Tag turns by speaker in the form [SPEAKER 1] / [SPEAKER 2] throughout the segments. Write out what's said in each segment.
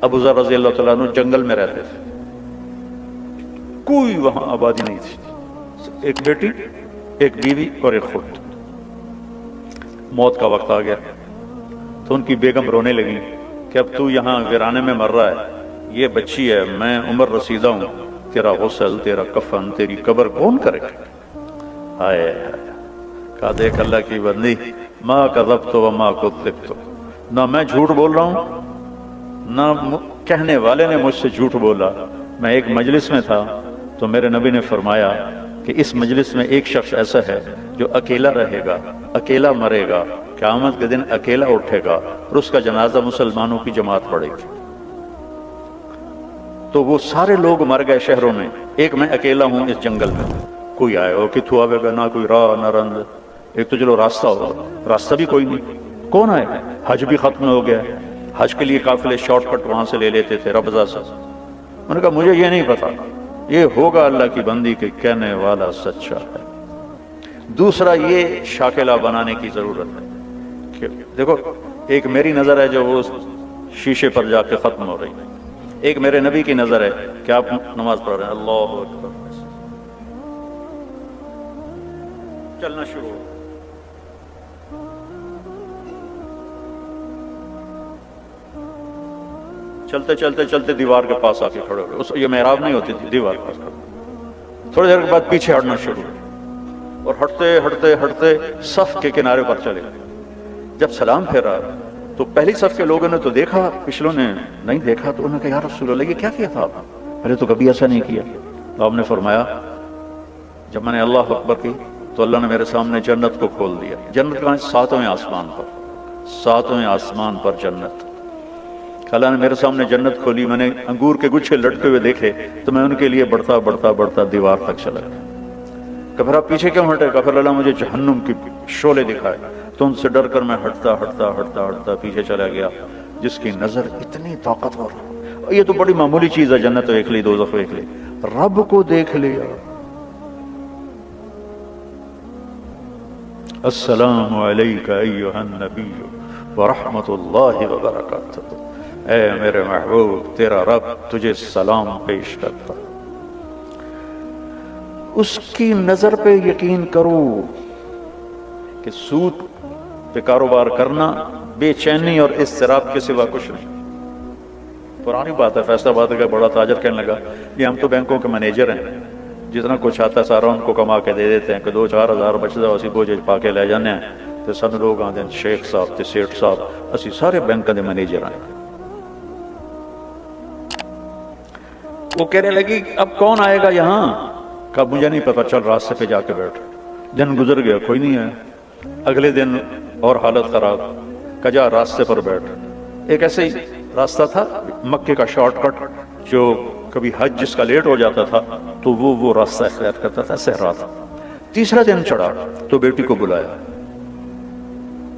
[SPEAKER 1] ابو ذر رضی اللہ تعالیٰ عنہ جنگل میں رہتے تھے، کوئی وہاں آبادی نہیں تھی، ایک بیٹی، ایک بیوی اور ایک خود۔ موت کا وقت آ گیا تو ان کی بیگم رونے لگی کہ اب تو یہاں ویرانے میں مر رہا ہے، یہ بچی ہے، میں عمر رسیدہ ہوں، تیرا غسل، تیرا کفن، تیری قبر کون کرے گا؟ آئے کہا دیکھ اللہ کی بندی، ما کذبت وما کذبت، نہ میں جھوٹ بول رہا ہوں نہ کہنے والے نے مجھ سے جھوٹ بولا۔ میں ایک مجلس میں تھا تو میرے نبی نے فرمایا کہ اس مجلس میں ایک شخص ایسا ہے جو اکیلا رہے گا، اکیلا مرے گا، قیامت کے دن اکیلا اٹھے گا اور اس کا جنازہ مسلمانوں کی جماعت پڑے گی۔ تو وہ سارے لوگ مر گئے شہروں میں، ایک میں اکیلا ہوں اس جنگل میں، کوئی آئے ہو کتوں آئے گا، نہ کوئی راہ نہ رند، ایک تو چلو راستہ ہوگا، راستہ بھی کوئی نہیں، کون آئے گا؟ حج بھی ختم ہو گیا، حج کے لیے قافلے شارٹ کٹ وہاں سے لے لیتے تھے ربضہ سے۔ میں نے کہا مجھے یہ نہیں پتا، یہ ہوگا اللہ کی بندی کے کہنے والا سچا ہے۔ دوسرا یہ شاکلہ بنانے کی ضرورت ہے کہ دیکھو ایک میری نظر ہے جو وہ شیشے پر جا کے ختم ہو رہی ہے، ایک میرے نبی کی نظر ہے کہ آپ نماز پڑھ رہے ہیں، اللہ اکبر، چلنا شروع ہو، چلتے چلتے چلتے دیوار کے پاس آ کے کھڑے ہو گئے، یہ محراب نہیں ہوتی تھی، دیوار کے پاس کھڑے، تھوڑی دیر کے بعد پیچھے ہٹنا شروع ہو اور ہٹتے ہٹتے ہٹتے صف کے کنارے پر چلے گئے۔ جب سلام پھیرا تو پہلی صف کے لوگوں نے تو دیکھا، پچھلوں نے نہیں دیکھا، تو انہوں نے کہا یا رسول اللہ یہ کیا کیا تھا آپ نے؟ پہلے تو کبھی ایسا نہیں کیا۔ تو آپ نے فرمایا جب میں نے اللہ اکبر کی تو اللہ نے میرے سامنے جنت کو کھول دیا۔ جنت کہاں؟ ساتویں آسمان پر، ساتویں آسمان پر جنت۔ اللہ نے میرے سامنے جنت کھولی، میں نے انگور کے گچھے لٹکے ہوئے دیکھے تو میں ان کے لیے بڑھتا بڑھتا بڑھتا دیوار تک چلا گیا۔ کہ پھر آپ پیچھے کیوں ہٹے؟ کہ پھر اللہ مجھے جہنم کی شعلے دکھائے، تو ان سے ڈر کر میں ہٹتا ہٹتا ہٹتا ہٹتا پیچھے چلا گیا۔ جس کی نظر اتنی طاقتور، یہ تو بڑی معمولی چیز ہے، جنت دیکھ لی، دوزخ دیکھ لی، رب کو دیکھ لیا۔ السلام علیک ایھا النبی ورحمۃ اللہ وبرکاتہ، اے میرے محبوب تیرا رب تجھے سلام پیش کرتا۔ اس کی نظر پہ یقین کرو کہ سود پہ کاروبار کرنا بے چینی اور اضطراب کے سوا کچھ نہیں۔ پرانی بات ہے، فیصلہ بات ہے کہ بڑا تاجر کہنے لگا یہ ہم تو بینکوں کے مینیجر ہیں، جتنا کچھ آتا ہے سارا ان کو کما کے دے دیتے ہیں کہ 2-4 ہزار بچتا اسی بوجھ پا کے لے جانے ہیں، تو سب لوگ آتے ہیں شیخ صاحب تے سیٹھ صاحب اسی سارے بینک کے مینیجر ہیں۔ وہ کہنے لگی اب کون آئے گا یہاں؟ کہا مجھے نہیں پتا، چل راستے پہ جا کے بیٹھ۔ دن گزر گیا، کوئی نہیں ہے۔ اگلے دن اور حالت خراب، کہا جا راستے پر بیٹھ۔ ایک ایسے ہی راستہ تھا مکے کا شارٹ کٹ، جو کبھی حج جس کا لیٹ ہو جاتا تھا تو وہ راستہ اختیار کرتا تھا، صحرا تھا۔ تیسرا دن چڑھا تو بیٹی کو بلایا،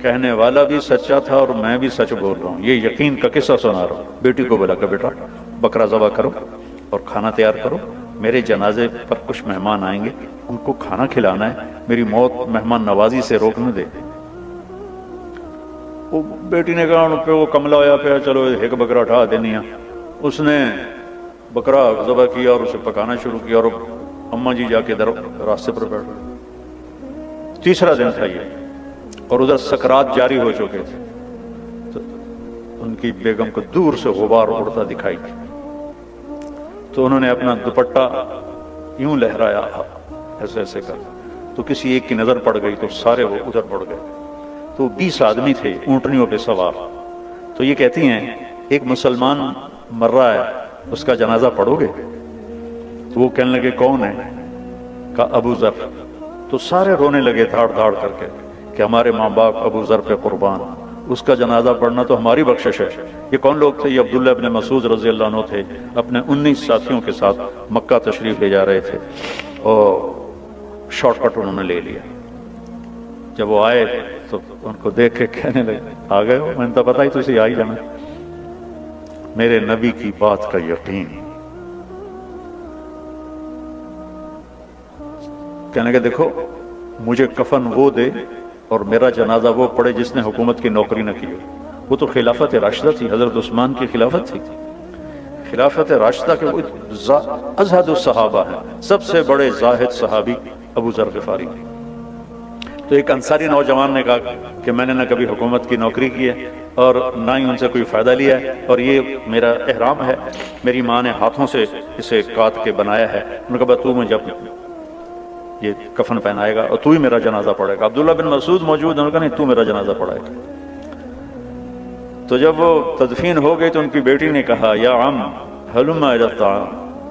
[SPEAKER 1] کہنے والا بھی سچا تھا اور میں بھی سچ بول رہا ہوں، یہ یقین کا قصہ سنا رہا ہوں۔ بیٹی کو بلا کہ بیٹا بکرا ذبح کرو اور کھانا تیار کرو، میرے جنازے پر کچھ مہمان آئیں گے، ان کو کھانا کھلانا ہے، میری موت مہمان نوازی سے روکنے دے۔ وہ بیٹی نے کہا ان پہ وہ کملا ہوا پیا، چلو ایک بکرا اٹھا دینی ہے۔ اس نے بکرا ذبح کیا اور اسے پکانا شروع کیا، اور اماں جی جا کے راستے پر بیٹھ گئے۔ تیسرا دن تھا یہ، اور ادھر سکرات جاری ہو چکے تھے، تو ان کی بیگم کو دور سے غبار اڑتا دکھائی، تو انہوں نے اپنا دوپٹہ یوں لہرایا ایسے ایسے کر، تو کسی ایک کی نظر پڑ گئی تو سارے وہ ادھر پڑ گئے۔ تو 20 آدمی تھے اونٹنیوں پہ سوار۔ تو یہ کہتی ہیں ایک مسلمان مر رہا ہے، اس کا جنازہ پڑھو گے؟ تو وہ کہنے لگے کون ہے؟ کہا ابو ذر۔ تو سارے رونے لگے دھاڑ دھاڑ کر کے کہ ہمارے ماں باپ ابو ذر پہ قربان، اس کا جنازہ پڑھنا تو ہماری بخشش ہے۔ یہ کون لوگ تھے؟ یہ عبداللہ ابن مسعود رضی اللہ عنہ تھے، اپنے 19 ساتھیوں کے ساتھ مکہ تشریف لے جا رہے تھے، اور شارٹ کٹ انہوں نے لے لیا۔ جب وہ آئے تو ان کو دیکھ کے کہنے لگے آ گئے ہو، میں نے تو پتا ہی تجھے آ ہی جانا، میرے نبی کی بات کا یقین۔ کہنے لگے دیکھو مجھے کفن وہ دے اور میرا جنازہ وہ پڑھے جس نے حکومت کی نوکری نہ کی ہو۔ وہ تو خلافت راشدہ تھی، حضرت عثمان کی خلافت تھی، خلافت راشدہ کے وہ ازہد الصحابہ ہیں، سب سے بڑے زاہد صحابی ابو ذر غفاری۔ تو ایک انصاری نوجوان نے کہا کہ میں نے نہ کبھی حکومت کی نوکری کی ہے اور نہ ہی ان سے کوئی فائدہ لیا ہے، اور یہ میرا احرام ہے، میری ماں نے ہاتھوں سے اسے کاٹ کے بنایا ہے۔ انہوں نے کہا تو مجھے یہ کفن پہنائے گا اور تو ہی میرا جنازہ پڑھے گا۔ عبداللہ بن مسعود موجود، انہوں نے کہا نہیں تو میرا جنازہ پڑھائے گا۔ تو جب وہ تدفین ہو گئی تو ان کی بیٹی نے کہا یا عم ہلم الی الطعام،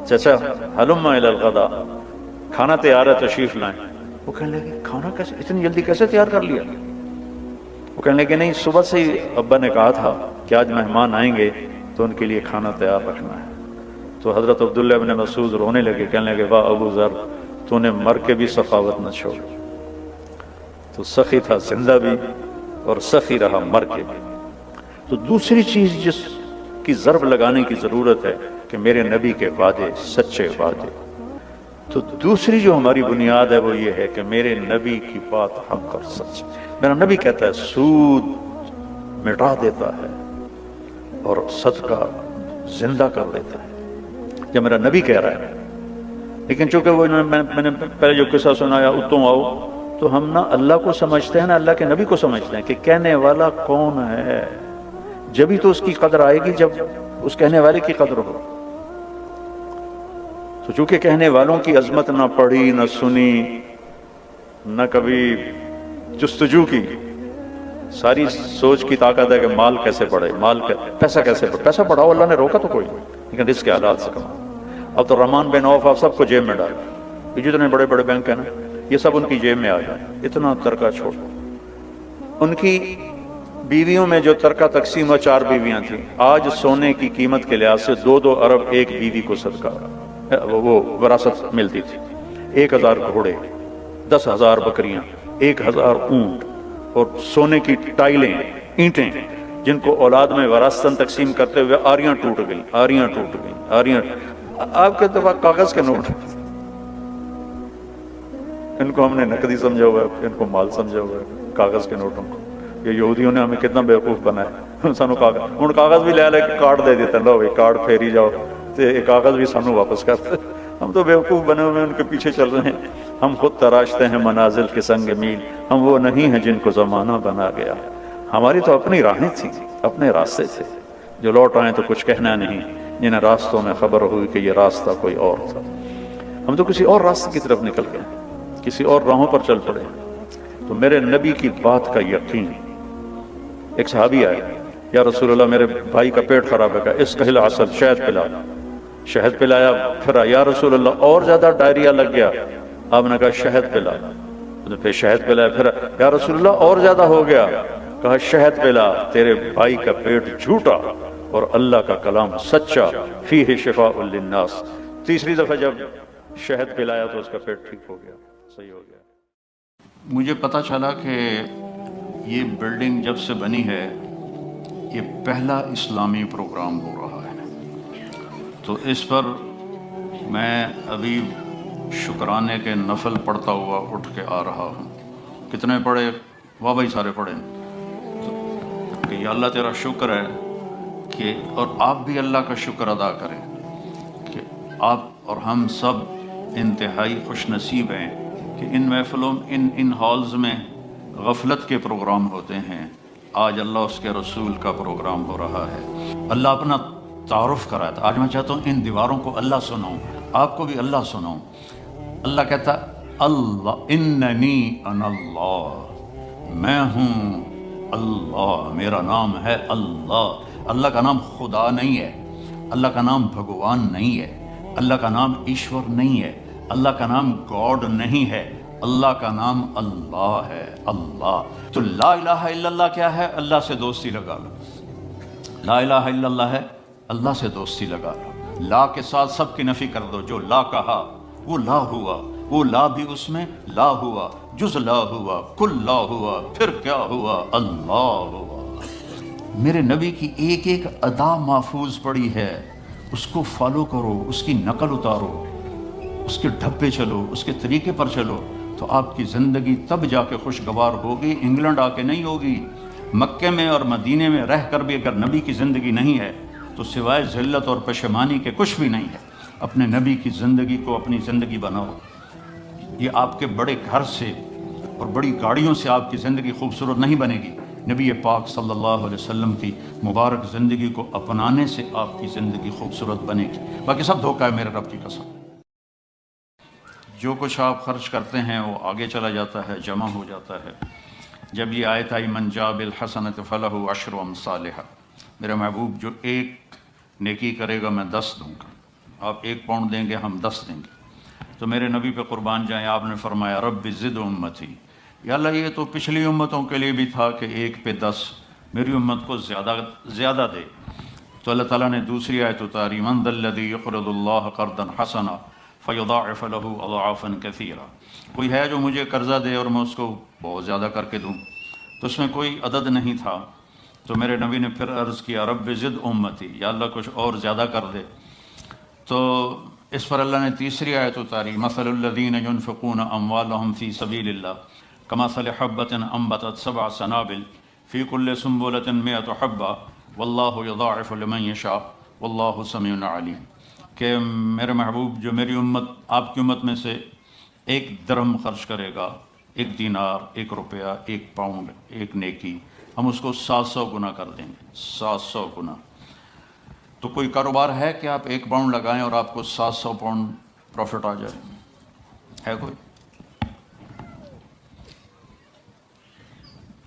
[SPEAKER 1] چچا ہلم الی الغداء، کھانا تیار ہے تشریف لائیں۔ وہ کہنے لگے کھانا کیسے اتنی جلدی کیسے تیار کر لیا؟ وہ کہنے لگے نہیں، صبح سے ہی ابا نے کہا تھا کہ آج مہمان آئیں گے تو ان کے لیے کھانا تیار رکھنا ہے۔ تو حضرت عبداللہ بن مسعود رونے لگے، کہنے لگے واہ ابو ذر، تو نے مر کے بھی سخاوت نہ چھوڑ۔ تو سخی تھا زندہ بھی اور سخی رہا مر کے بھی۔ تو دوسری چیز جس کی ضرب لگانے کی ضرورت ہے کہ میرے نبی کے وعدے سچے وعدے، تو دوسری جو ہماری بنیاد ہے وہ یہ ہے کہ میرے نبی کی بات حق اور سچ۔ میرا نبی کہتا ہے سود مٹا دیتا ہے اور صدقہ زندہ کر دیتا ہے، یہ میرا نبی کہہ رہا ہے۔ لیکن چونکہ وہ میں نے پہلے جو قصہ سنایا اتوں آؤ، تو ہم نہ اللہ کو سمجھتے ہیں نہ اللہ کے نبی کو سمجھتے ہیں کہ کہنے والا کون ہے، جبھی تو اس کی قدر آئے گی جب اس کہنے والے کی قدر ہو۔ تو چونکہ کہنے والوں کی عظمت نہ پڑھی نہ سنی نہ کبھی جستجو کی، ساری سوچ کی طاقت ہے کہ مال کیسے بڑھے، پیسہ کیسے بڑھے، پیسہ بڑھاؤ، اللہ نے روکا تو کوئی نہیں، لیکن رزق کے حالات سے کماؤ۔ عبد الرحمن بن عوف آپ سب کو جیب میں ڈالو، یہ جتنے بڑے بڑے بینک ہیں نا یہ سب ان کی جیب میں آ جائے، اتنا ترکہ چھوڑ۔ ان کی بیویوں میں جو ترکہ تقسیم ہوا 4 بیویاں تھیں، آج سونے کی قیمت کے لحاظ سے 2 ارب ایک بیوی کو صدقہ وہ وراثت ملتی تھی۔ 1000 گھوڑے، 10,000 بکریاں، 1000 اونٹ اور سونے کی ٹائلیں، اینٹیں، جن کو اولاد میں وراثتاً تقسیم کرتے ہوئے آریاں ٹوٹ گئیں، آریاں ٹوٹ گئیں، آریاں۔ آپ کے دفعہ کاغذ کے نوٹ، ان کو ہم نے نقدی سمجھا ہوا ہے، ان کو مال سمجھا ہوا ہے، کاغذ کے نوٹوں کو۔ یہ یہودیوں نے ہمیں کتنا بیوقوف بنایا، سانو کاغذ بھی لے کے کارڈ دے دیتے، لو بھائی کارڈ پھیری جاؤ، تو یہ کاغذ بھی سانو واپس کرتے۔ ہم تو بیوقوف بنے ہوئے ان کے پیچھے چل رہے ہیں۔ ہم خود تراشتے ہیں منازل کے سنگ میل، ہم وہ نہیں ہیں جن کو زمانہ بنا گیا۔ ہماری تو اپنی راہیں تھیں، اپنے راستے تھے، جو لوٹ آئیں تو کچھ کہنا نہیں، جنہیں راستوں میں خبر ہوئی کہ یہ راستہ کوئی اور تھا۔ ہم تو کسی اور راستے کی طرف نکل گئے، کسی اور راہوں پر چل پڑے۔ تو میرے نبی کی بات کا یقین۔ ایک صحابی آئے، یا رسول اللہ میرے بھائی کا پیٹ خراب ہے، اس کا العسل، شہد پلا۔ شہد پلایا، پھر یا رسول اللہ اور زیادہ ڈائریا لگ گیا، آپ نے کہا شہد پلا، پھر شہد پلایا، پھر یا رسول اللہ اور زیادہ ہو گیا، کہا شہد پلا، تیرے بھائی کا پیٹ جھوٹا اور اللہ کا کلام سچا، فیہ شفاء للناس۔ تیسری دفعہ جب شہد پلایا تو اس کا پیٹ ٹھیک ہو گیا، صحیح ہو گیا۔ مجھے پتا چلا کہ یہ بلڈنگ جب سے بنی ہے یہ پہلا اسلامی پروگرام ہو رہا ہے، تو اس پر میں ابھی شکرانے کے نفل پڑھتا ہوا اٹھ کے آ رہا ہوں۔ کتنے پڑھے؟ واہ بھائی سارے پڑھے کہ یا اللہ تیرا شکر ہے کہ، اور آپ بھی اللہ کا شکر ادا کریں کہ آپ اور ہم سب انتہائی خوش نصیب ہیں کہ ان محفلوں ان ہالز میں غفلت کے پروگرام ہوتے ہیں، آج اللہ اس کے رسول کا پروگرام ہو رہا ہے۔ اللہ اپنا تعارف کرایا تھا، آج میں چاہتا ہوں ان دیواروں کو اللہ سناؤں، آپ کو بھی اللہ سناؤں۔ اللہ کہتا اللہ اننی انا اللہ، میں ہوں اللہ، میرا نام ہے اللہ۔ اللہ کا نام خدا نہیں ہے، اللہ کا نام بھگوان نہیں ہے، اللہ کا نام ایشور نہیں ہے، اللہ کا نام گاڈ نہیں ہے، اللہ کا نام اللہ ہے، اللہ۔ تو لا الہ الا اللہ کیا ہے؟ اللہ سے دوستی لگا لو۔ لا الہ الا اللہ ہے، اللہ سے دوستی لگا لو۔ لا کے ساتھ سب کی نفی کر دو، جو لا کہا وہ لا ہوا، وہ لا بھی اس میں لا ہوا، جز لا ہوا، کل لا ہوا، پھر کیا ہوا؟ اللہ ہوا۔ میرے نبی کی ایک ایک ادا محفوظ پڑی ہے، اس کو فالو کرو، اس کی نقل اتارو، اس کے ڈھبے چلو، اس کے طریقے پر چلو، تو آپ کی زندگی تب جا کے خوشگوار ہوگی، انگلینڈ آ کے نہیں ہوگی۔ مکے میں اور مدینے میں رہ کر بھی اگر نبی کی زندگی نہیں ہے
[SPEAKER 2] تو سوائے ذلت اور پشیمانی کے کچھ بھی نہیں ہے۔ اپنے نبی کی زندگی کو اپنی زندگی بناؤ۔ یہ آپ کے بڑے گھر سے اور بڑی گاڑیوں سے آپ کی زندگی خوبصورت نہیں بنے گی، نبی پاک صلی اللہ علیہ وسلم کی مبارک زندگی کو اپنانے سے آپ کی زندگی خوبصورت بنے گی۔ باقی سب دھوکہ ہے میرے رب کی قسم۔ جو کچھ آپ خرچ کرتے ہیں وہ آگے چلا جاتا ہے، جمع ہو جاتا ہے۔ جب یہ آیت آئی من جاء بالحسنۃ فلہ عشر امثالھا، میرے محبوب جو ایک نیکی کرے گا میں 10 دوں گا۔ آپ 1 پاؤنڈ دیں گے، ہم 10 دیں گے۔ تو میرے نبی پہ قربان جائیں، آپ نے فرمایا رب زد امتی، یا اللہ یہ تو پچھلی امتوں کے لیے بھی تھا کہ 1 پہ 10، میری امت کو زیادہ دے۔ تو اللہ تعالیٰ نے دوسری آیت اتاری من ذا الذی یقرض اللہ قرضا حسنا فیضاعف له اضعافا کثیرا، کوئی ہے جو مجھے قرضہ دے اور میں اس کو بہت زیادہ کر کے دوں؟ تو اس میں کوئی عدد نہیں تھا۔ تو میرے نبی نے پھر عرض کیا رب زد امتی، یا اللہ کچھ اور زیادہ کر دے۔ تو اس پر اللہ نے تیسری آیت اتاری مثل الذین ينفقون اموالهم فی سبیل اللہ کمثل حبۃ انبتت 7 سنابل فی کل سنبلۃ 100 حبۃ واللہ یضاعف لمن یشاء واللہ سمیع علیم، کہ میرے محبوب جو میری امت، آپ کی امت میں سے 1 درہم خرچ کرے گا، 1 دینار، 1 روپیہ، 1 پاؤنڈ، 1 نیکی، ہم اس کو 700 گنا کر دیں گے، 700 گنا۔ تو کوئی کاروبار ہے کہ آپ 1 پاؤنڈ لگائیں اور آپ کو 700 پاؤنڈ پروفٹ آ جائے؟ ہے کوئی؟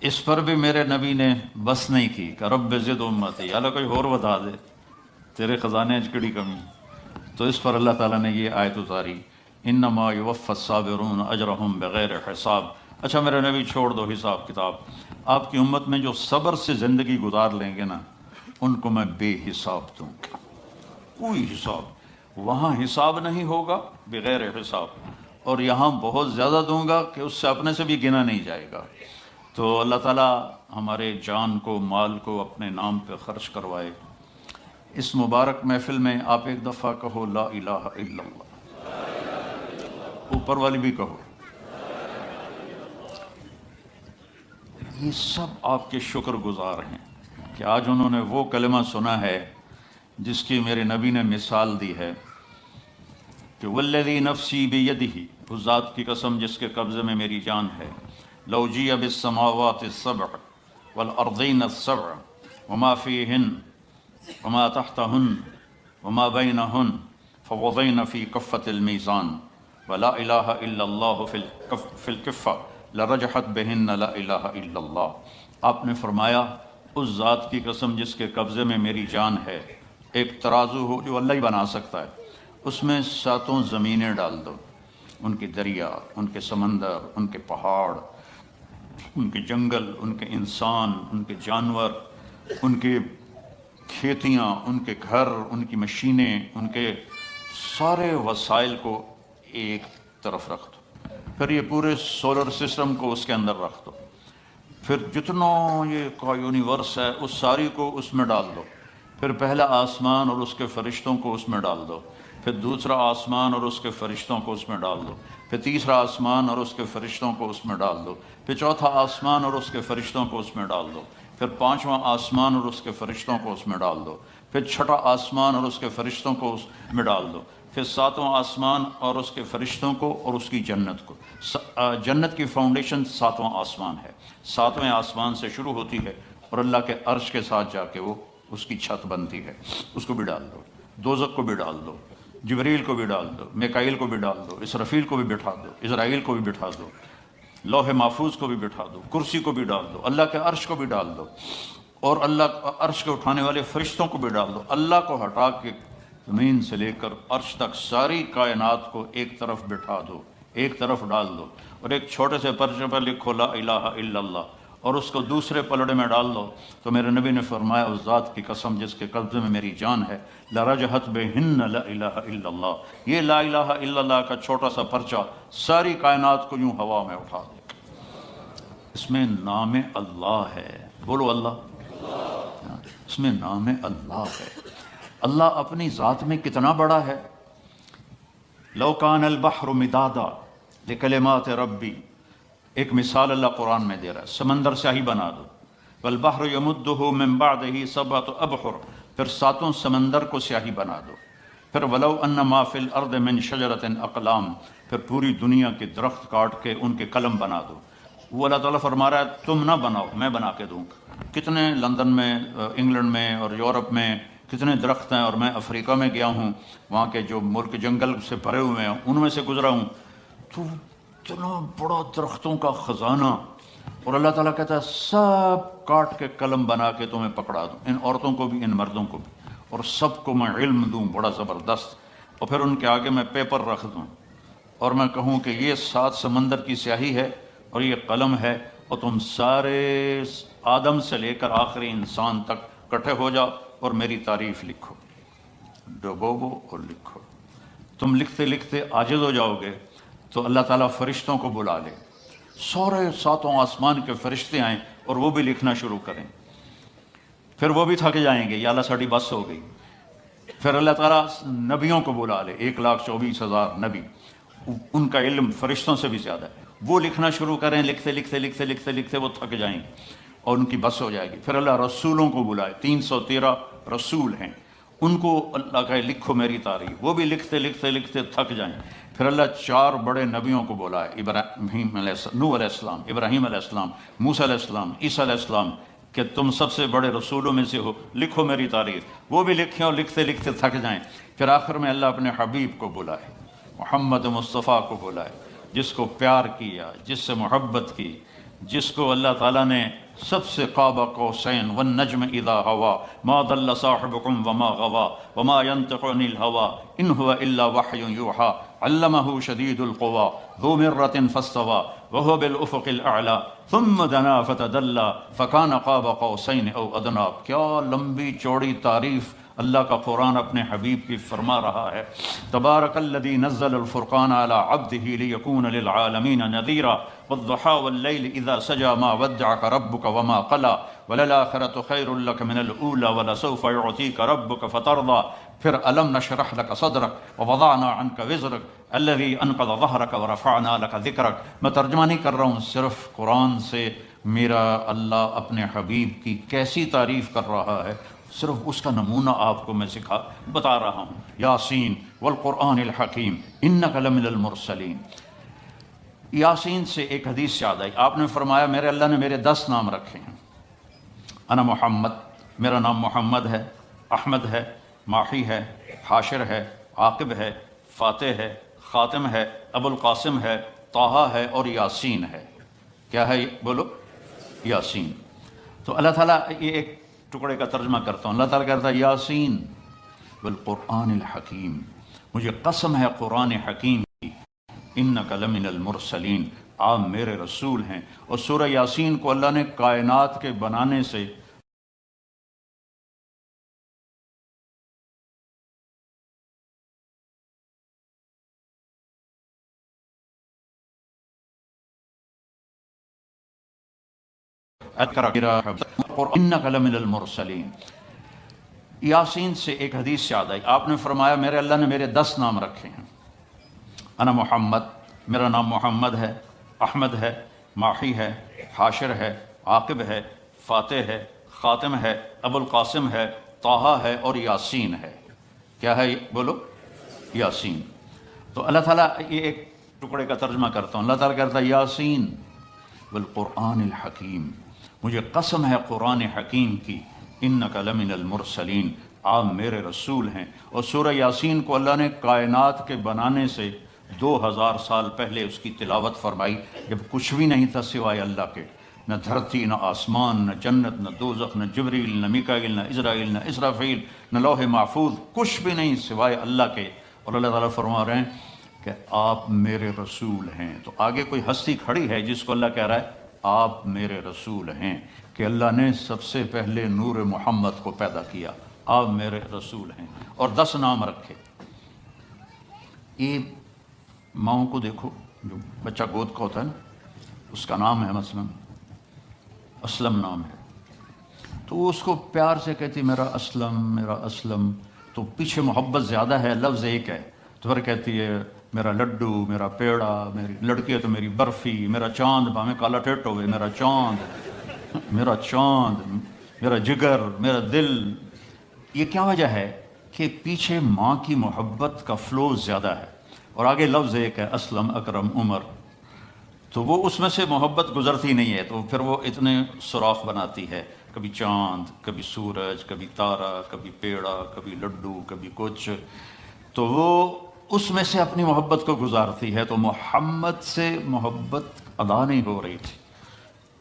[SPEAKER 2] اس پر بھی میرے نبی نے بس نہیں کی کہ رب زد امتی، اللہ کوئی اور بتا دے، تیرے خزانے اچ کڑی کمی۔ تو اس پر اللہ تعالیٰ نے یہ آیت اتاری انما یوفی الصابرون اجرہم بغیر حساب۔ اچھا میرے نبی چھوڑ دو حساب کتاب، آپ کی امت میں جو صبر سے زندگی گزار لیں گے نا، ان کو میں بے حساب دوں گا، کوئی حساب۔ وہاں حساب نہیں ہوگا بغیر حساب، اور یہاں بہت زیادہ دوں گا کہ اس سے اپنے سے بھی گنا نہیں جائے گا۔ تو اللہ تعالیٰ ہمارے جان کو، مال کو اپنے نام پہ خرچ کروائے۔ اس مبارک محفل میں آپ ایک دفعہ کہو لا الہ الا اللہ، اوپر والی بھی کہو۔ یہ سب آپ کے شکر گزار ہیں کہ آج انہوں نے وہ کلمہ سنا ہے جس کی میرے نبی نے مثال دی ہے کہ والذی نفسی بیدہ، اس ذات کی قسم جس کے قبضے میں میری جان ہے، لو جیء بالسماوات السبع والارضین السبع وما فیہن وما تحتہن وما بینہن فوضین فی کفۃ المیزان ولا الہ الا اللہ فی الکفہ لرجحت بہن لا الہ الا اللہ۔ آپ نے فرمایا اس ذات کی قسم جس کے قبضے میں میری جان ہے، ایک ترازو ہو جو اللہ ہی بنا سکتا ہے، اس میں 7 زمینیں ڈال دو، ان کے دریا، ان کے سمندر، ان کے پہاڑ، ان کے جنگل، ان کے انسان، ان کے جانور، ان کے کھیتیاں، ان کے گھر، ان کی مشینیں، ان کے سارے وسائل کو ایک طرف رکھ دو، پھر یہ پورے سولر سسٹم کو اس کے اندر رکھ دو، پھر جتنا یہ کا یونیورس ہے اس ساری کو اس میں ڈال دو، پھر پہلا آسمان اور اس کے فرشتوں کو اس میں ڈال دو، پھر دوسرا آسمان اور اس کے فرشتوں کو اس میں ڈال دو، پھر تیسرا آسمان اور اس کے فرشتوں کو اس میں ڈال دو، پھر چوتھا آسمان اور اس کے فرشتوں کو اس میں ڈال دو، پھر 5واں آسمان اور اس کے فرشتوں کو اس میں ڈال دو، پھر 6واں آسمان اور اس کے فرشتوں کو اس میں ڈال دو، پھر 7واں آسمان اور اس کے فرشتوں کو اور اس کی جنت کو۔ جنت کی فاؤنڈیشن 7واں آسمان ہے، 7ویں آسمان سے شروع ہوتی ہے اور اللہ کے عرش کے ساتھ جا کے وہ اس کی چھت بنتی ہے، اس کو بھی ڈال دو، دوزخ کو بھی ڈال دو، جبریل کو بھی ڈال دو، میکائیل کو بھی ڈال دو، اسرافیل کو بھی بٹھا دو، اسرائیل کو بھی بٹھا دو، لوح محفوظ کو بھی بٹھا دو، کرسی کو بھی ڈال دو، اللہ کے عرش کو بھی ڈال دو، اور اللہ عرش کے اٹھانے والے فرشتوں کو بھی ڈال دو۔ اللہ کو ہٹا کے زمین سے لے کر عرش تک ساری کائنات کو ایک طرف بٹھا دو، ایک طرف ڈال دو، اور ایک چھوٹے سے پرچے پر لکھو لا الہ الا اللہ، اور اس کو دوسرے پلڑے میں ڈال دو۔ تو میرے نبی نے فرمایا اس ذات کی قسم جس کے قبضے میں میری جان ہے، لرجحت بہن لا الہ الا اللہ، یہ لا الہ الا اللہ کا چھوٹا سا پرچہ ساری کائنات کو یوں ہوا میں اٹھا دے۔ اس میں نام اللہ ہے، بولو اللہ، اس میں نام اللہ ہے۔ اللہ اپنی ذات میں کتنا بڑا ہے۔ لو کان البحر مدادا لکلمات ربی، ایک مثال اللہ قرآن میں دے رہا ہے، سمندر سے ہی بنا دو، والبحر یمدہ من بعدہ سبعۃ ابحر، پھر ساتوں سمندر کو سیاہی بنا دو، پھر ولو ان ما فی الارض من شجرۃ اقلام، پھر پوری دنیا کے درخت کاٹ کے ان کے قلم بنا دو۔ وہ اللہ تعالیٰ فرما رہا ہے تم نہ بناؤ، میں بنا کے دوں گا۔ کتنے لندن میں، انگلینڈ میں اور یورپ میں کتنے درخت ہیں، اور میں افریقہ میں گیا ہوں، وہاں کے جو ملک جنگل سے بھرے ہوئے ہیں ان میں سے گزرا ہوں، تو اتنا بڑا درختوں کا خزانہ، اور اللہ تعالیٰ کہتا ہے سب کاٹ کے قلم بنا کے تمہیں پکڑا دوں، ان عورتوں کو بھی ان مردوں کو بھی، اور سب کو میں علم دوں بڑا زبردست، اور پھر ان کے آگے میں پیپر رکھ دوں اور میں کہوں کہ یہ 7 سمندر کی سیاہی ہے اور یہ قلم ہے، اور تم سارے آدم سے لے کر آخری انسان تک اکٹھے ہو جاؤ اور میری تعریف لکھو، ڈبوبو اور لکھو۔ تم لکھتے لکھتے عاجز ہو جاؤ گے تو اللہ تعالیٰ فرشتوں کو بلا لے، سارے 7 آسمان کے فرشتے آئیں اور وہ بھی لکھنا شروع کریں، پھر وہ بھی تھک جائیں گے، یا اللہ ساڑی بس ہو گئی۔ پھر اللہ تعالیٰ نبیوں کو بلا لے، 1,24,000 نبی، ان کا علم فرشتوں سے بھی زیادہ ہے، وہ لکھنا شروع کریں، لکھتے لکھتے لکھتے لکھتے لکھتے وہ تھک جائیں گے اور ان کی بس ہو جائے گی۔ پھر اللہ رسولوں کو بلائے، 313 رسول ہیں، ان کو اللہ کہے لکھو میری تعریف، وہ بھی لکھتے لکھتے لکھتے تھک جائیں۔ پھر اللہ 4 بڑے نبیوں کو بلائے، ابراہیم علیہ السلام، نوح علیہ السلام، ابراہیم علیہ السلام، موسیٰ علیہ السلام، عیسیٰ علیہ السلام، کہ تم سب سے بڑے رسولوں میں سے ہو، لکھو میری تعریف، وہ بھی لکھیں اور لکھتے لکھتے تھک جائیں۔ پھر آخر میں اللہ اپنے حبیب کو بلائے، محمد مصطفیٰ کو بلائے، جس کو پیار کیا، جس سے محبت کی، جس کو اللہ تعالیٰ نے سب سے قاب قوسین والنجم اذا ہوا ما ضل صاحبکم وما غوا وما ينطق عن الهوى ان هو الا وحی یوحى علمہ شدید القوى ذو مرۃ فاستوى وهو بالافق الاعلی ثم دنا فتدلى فكان قاب قوسین او ادنی۔ کیا لمبی چوڑی تعریف اللہ کا قرآن اپنے حبیب کی فرما رہا ہے۔ تبارک الذی نزل الفرقان علی عبدہ لیکون للعالمین نذیرا والضحی واللیل اذا سجى ما ودعک ربک وما قلی وللآخرۃ خیر لک من الاولی ولسوف یعطیک ربک فترضی۔ پھر الم نشرح لک صدرک ووضعنا عنک وزرک الذی انقض ظہرک ورفعنا لک ذکرک۔ میں ترجمہ نہیں کر رہا ہوں، صرف قرآن سے میرا اللہ اپنے حبیب کی کیسی تعریف کر رہا ہے، صرف اس کا نمونہ آپ کو میں بتا رہا ہوں۔ یاسین والقرآن الحکیم انک لمن المرسلین۔ یاسین سے ایک حدیث یاد آئی، آپ نے فرمایا میرے اللہ نے میرے 10 نام رکھے ہیں۔ انا محمد، میرا نام محمد ہے، احمد ہے، ماحی ہے، حاشر ہے، عاقب ہے، فاتح ہے، خاتم ہے، ابو القاسم ہے، طٰہٰ ہے اور یاسین ہے۔ کیا ہے بولو؟ یاسین۔ تو اللہ تعالیٰ، یہ ایک ٹکڑے کا ترجمہ کرتا ہوں، اللہ تعالیٰ کہتا ہے یاسین والقرآن الحکیم، مجھے قسم ہے قرآن حکیم کی، انک لمن المرسلین، آپ میرے رسول ہیں۔ اور سورہ یاسین کو اللہ نے کائنات کے بنانے سے انک لمن المرسلین۔ یاسین سے ایک حدیث یاد آئی، آپ نے فرمایا میرے اللہ نے میرے 10 نام رکھے ہیں۔ انا محمد، میرا نام محمد ہے، احمد ہے، ماحی ہے، حاشر ہے، عاقب ہے، فاتح ہے، خاتم ہے، ابو القاسم ہے، طٰہٰ ہے اور یاسین ہے۔ کیا ہے بولو؟ یاسین۔ تو اللہ تعالیٰ، یہ ایک ٹکڑے کا ترجمہ کرتا ہوں، اللہ تعالیٰ کہتا ہے یاسین والقرآن الحکیم، مجھے قسم ہے قرآن حکیم کی، انک لمن المرسلین، آپ میرے رسول ہیں۔ اور سورہ یاسین کو اللہ نے کائنات کے بنانے سے 2000 سال پہلے اس کی تلاوت فرمائی، جب کچھ بھی نہیں تھا سوائے اللہ کے، نہ دھرتی، نہ آسمان، نہ جنت، نہ دوزخ، نہ جبریل، نہ میکائیل، نہ عزرائیل، نہ اسرافیل، نہ لوح محفوظ، کچھ بھی نہیں سوائے اللہ کے۔ اور اللہ تعالیٰ فرما رہے ہیں کہ آپ میرے رسول ہیں۔ تو آگے کوئی ہستی کھڑی ہے جس کو اللہ کہہ رہا ہے آپ میرے رسول ہیں، کہ اللہ نے سب سے پہلے نور محمد کو پیدا کیا، آپ میرے رسول ہیں، اور 10 نام رکھے۔ یہ ماؤں کو دیکھو، جو بچہ گود کا ہوتا ہے نا، اس کا نام ہے مثلا اسلم نام ہے، تو وہ اس کو پیار سے کہتی میرا اسلم، میرا اسلم، تو پیچھے محبت زیادہ ہے، لفظ ایک ہے، تو پھر کہتی ہے میرا لڈو، میرا پیڑا، میری لڑکی ہے تو میری برفی، میرا چاند، میں کالا ٹیٹ ہوئے، میرا چاند، میرا چاند، میرا جگر، میرا دل۔ یہ کیا وجہ ہے کہ پیچھے ماں کی محبت کا فلو زیادہ ہے، اور آگے لفظ ایک ہے اسلم، اکرم، عمر، تو وہ اس میں سے محبت گزرتی نہیں ہے، تو پھر وہ اتنے سوراخ بناتی ہے، کبھی چاند، کبھی سورج، کبھی تارا، کبھی پیڑا، کبھی لڈو، کبھی کچھ، تو وہ اس میں سے اپنی محبت کو گزارتی ہے، تو محمد سے محبت ادا نہیں ہو رہی تھی،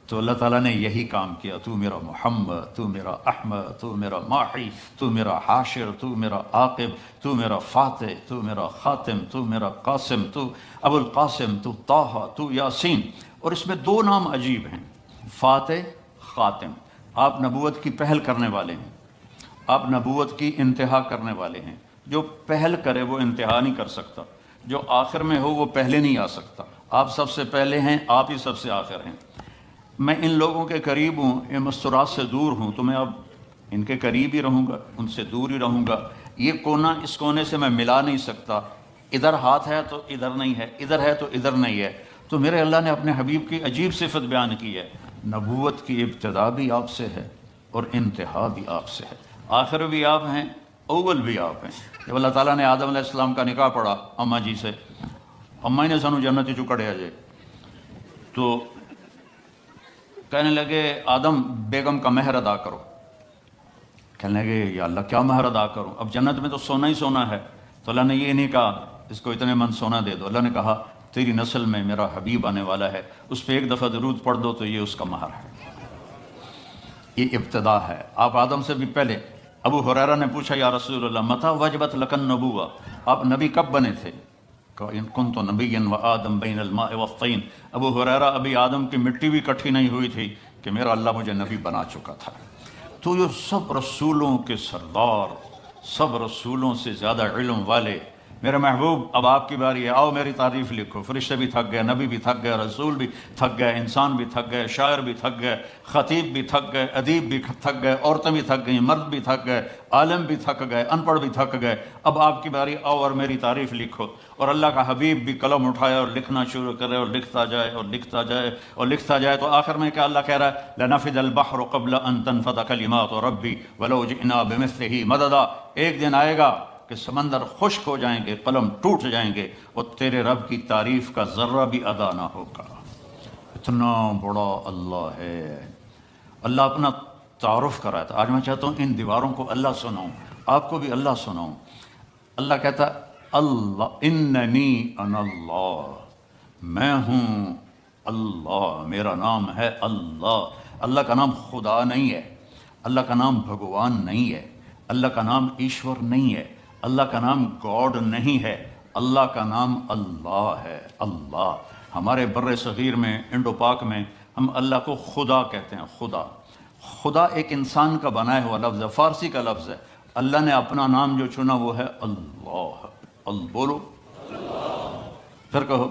[SPEAKER 2] تو اللہ تعالیٰ نے یہی کام کیا، تو میرا محمد، تو میرا احمد، تو میرا ماحی، تو میرا حاشر، تو میرا عاقب، تو میرا فاتح، تو میرا خاتم، تو میرا قاسم، تو ابو القاسم، تو طٰہٰ، تو یاسین۔ اور اس میں دو نام عجیب ہیں، فاتح، خاتم۔ آپ نبوت کی پہل کرنے والے ہیں، آپ نبوت کی انتہا کرنے والے ہیں۔ جو پہل کرے وہ انتہا نہیں کر سکتا، جو آخر میں ہو وہ پہلے نہیں آ سکتا۔ آپ سب سے پہلے ہیں، آپ ہی سب سے آخر ہیں۔ میں ان لوگوں کے قریب ہوں، ان مستورات سے دور ہوں، تو میں اب ان کے قریب ہی رہوں گا، ان سے دور ہی رہوں گا۔ یہ کونا اس کونے سے میں ملا نہیں سکتا، ادھر ہاتھ ہے تو ادھر نہیں ہے، ادھر ہے تو ادھر نہیں ہے۔ تو میرے اللہ نے اپنے حبیب کی عجیب صفت بیان کی ہے، نبوت کی ابتدا بھی آپ سے ہے اور انتہا بھی آپ سے ہے، آخر بھی آپ ہیں، اول بھی آپ ہیں۔ جب اللہ تعالیٰ نے آدم علیہ السلام کا نکاح پڑھا اماں جی سے، اماں نے سانو جنت چوں کڈیا جے، تو کہنے لگے آدم بیگم کا مہر ادا کرو۔ کہنے لگے یا اللہ کیا مہر ادا کروں، اب جنت میں تو سونا ہی سونا ہے۔ تو اللہ نے یہ نہیں کہا اس کو اتنے من سونا دے دو، اللہ نے کہا تیری نسل میں میرا حبیب آنے والا ہے، اس پہ ایک دفعہ درود پڑھ دو تو یہ اس کا مہر ہے۔ یہ ابتدا ہے، آپ آدم سے بھی پہلے۔ ابو ہریرہ نے پوچھا یا رسول اللہ متى وجبت لک النبوہ، آپ نبی کب بنے تھے؟ ان کنت نبیا وآدم بین الماء والطین۔ ابو ہریرہ ابھی آدم کی مٹی بھی اکٹھی نہیں ہوئی تھی کہ میرا اللہ مجھے نبی بنا چکا تھا۔ تو یہ سب رسولوں کے سردار، سب رسولوں سے زیادہ علم والے میرے محبوب، اب آپ کی باری ہے، آؤ میری تعریف لکھو۔ فرشتے بھی تھک گئے، نبی بھی تھک گئے، رسول بھی تھک گئے، انسان بھی تھک گئے، شاعر بھی تھک گئے، خطیب بھی تھک گئے، ادیب بھی تھک گئے، عورتیں بھی تھک گئیں، مرد بھی تھک گئے، عالم بھی تھک گئے، ان پڑھ بھی تھک گئے، اب آپ کی باری، آؤ اور میری تعریف لکھو۔ اور اللہ کا حبیب بھی قلم اٹھائے اور لکھنا شروع کرے، اور لکھتا جائے اور لکھتا جائے اور لکھتا جائے، تو آخر میں کیا اللہ کہہ رہا ہے لنفد البحر قبل ان تنفد کلمات ربی ولو جئنا بمثلہ مددا۔ ایک دن آئے گا کہ سمندر خشک ہو جائیں گے، قلم ٹوٹ جائیں گے، اور تیرے رب کی تعریف کا ذرہ بھی ادا نہ ہوگا۔ اتنا بڑا اللہ ہے۔ اللہ اپنا تعارف کرایا تھا۔ آج میں چاہتا ہوں ان دیواروں کو اللہ سناؤں، آپ کو بھی اللہ سناؤں۔ اللہ کہتا ہے اللہ اننی انا اللہ، میں ہوں اللہ، میرا نام ہے اللہ۔ اللہ کا نام خدا نہیں ہے، اللہ کا نام بھگوان نہیں ہے، اللہ کا نام ایشور نہیں ہے، اللہ کا نام گاڈ نہیں ہے، اللہ کا نام اللہ ہے۔ اللہ ہمارے بر صغیر میں، انڈو پاک میں، ہم اللہ کو خدا کہتے ہیں۔ خدا، خدا ایک انسان کا بنایا ہوا لفظ ہے، فارسی کا لفظ ہے۔ اللہ نے اپنا نام جو چنا وہ ہے اللہ۔ بولو پھر کہو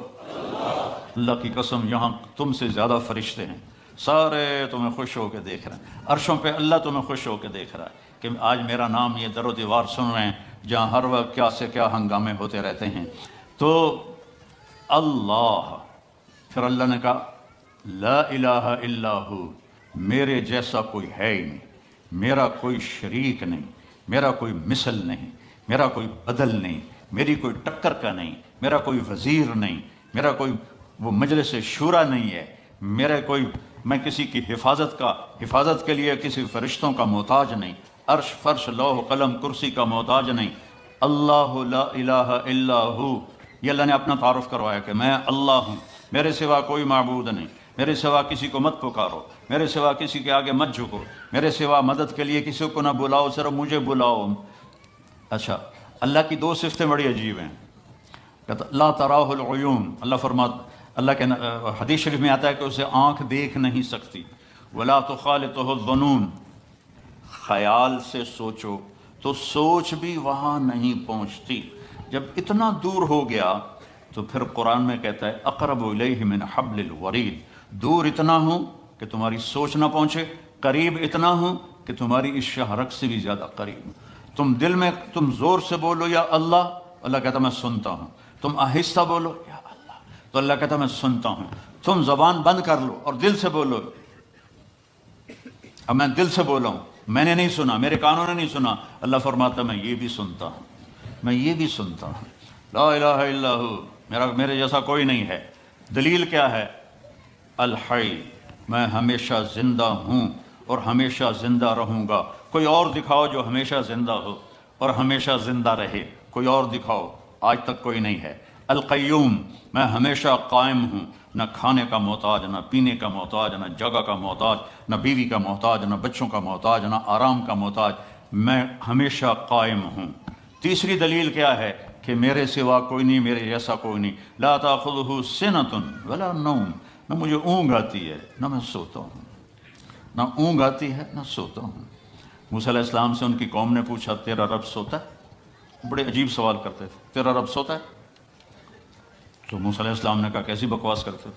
[SPEAKER 2] اللہ کی قسم، یہاں تم سے زیادہ فرشتے ہیں، سارے تمہیں خوش ہو کے دیکھ رہے ہیں، عرشوں پہ اللہ تمہیں خوش ہو کے دیکھ رہا ہے کہ آج میرا نام یہ در و دیوار سن رہے ہیں جہاں ہر وقت کیا سے کیا ہنگامے ہوتے رہتے ہیں۔ تو اللہ، پھر اللہ نے کہا لا الہ الا ہو، میرے جیسا کوئی ہے ہی نہیں، میرا کوئی شریک نہیں، میرا کوئی مثل نہیں، میرا کوئی بدل نہیں، میری کوئی ٹکر کا نہیں، میرا کوئی وزیر نہیں، میرا کوئی وہ مجلس شورا نہیں ہے، میرے کوئی، میں کسی کی حفاظت کے لیے کسی فرشتوں کا محتاج نہیں، عرش فرش لوح قلم کرسی کا محتاج نہیں۔ اللہ لا الہ الا ہو، یہ اللہ نے اپنا تعارف کروایا کہ میں اللہ ہوں، میرے سوا کوئی معبود نہیں، میرے سوا کسی کو مت پکارو، میرے سوا کسی کے آگے مت جھکو، میرے سوا مدد کے لیے کسی کو نہ بلاؤ، صرف مجھے بلاؤ۔ اچھا، اللہ کی دو صفتیں بڑی عجیب ہیں۔ لا تراہ العیون، اللہ فرماتا، اللہ کے حدیث شریف میں آتا ہے کہ اسے آنکھ دیکھ نہیں سکتی۔ ولا تخالطہ الظنون، خیال سے سوچو تو سوچ بھی وہاں نہیں پہنچتی۔ جب اتنا دور ہو گیا تو پھر قرآن میں کہتا ہے اقرب الیہ من حبل الورید، دور اتنا ہوں کہ تمہاری سوچ نہ پہنچے، قریب اتنا ہوں کہ تمہاری اس شہرک سے بھی زیادہ قریب۔ تم دل میں تم زور سے بولو یا اللہ، اللہ کہتا میں سنتا ہوں، تم آہستہ بولو یا اللہ، تو اللہ کہتا میں سنتا ہوں، تم زبان بند کر لو اور دل سے بولو، اب میں دل سے بولا ہوں میں نے نہیں سنا، میرے کانوں نے نہیں سنا. اللہ فرماتا میں یہ بھی سنتا ہوں، میں یہ بھی سنتا ہوں. لا الہ الا ہو، میرے جیسا کوئی نہیں ہے. دلیل کیا ہے؟ الحی، میں ہمیشہ زندہ ہوں اور ہمیشہ زندہ رہوں گا. کوئی اور دکھاؤ جو ہمیشہ زندہ ہو اور ہمیشہ زندہ رہے، کوئی اور دکھاؤ، آج تک کوئی نہیں ہے. القیوم، میں ہمیشہ قائم ہوں، نہ کھانے کا محتاج، نہ پینے کا محتاج، نہ جگہ کا محتاج، نہ بیوی کا محتاج، نہ بچوں کا محتاج، نہ آرام کا محتاج. میں ہمیشہ قائم ہوں. تیسری دلیل کیا ہے؟ کہ میرے سوا کوئی نہیں، میرے جیسا کوئی نہیں. لا تاخذہ سنۃ ولا نوم، نہ مجھے اونگ آتی ہے نہ میں سوتا ہوں، نہ اونگ آتی ہے نہ سوتا ہوں. موسیٰ علیہ السلام سے ان کی قوم نے پوچھا تیرا رب سوتا ہے؟ بڑے عجیب سوال کرتے تھے، تیرا رب سوتا ہے؟ تو موسیٰ علیہ السلام نے کہا کیسی بکواس کرتے ہو،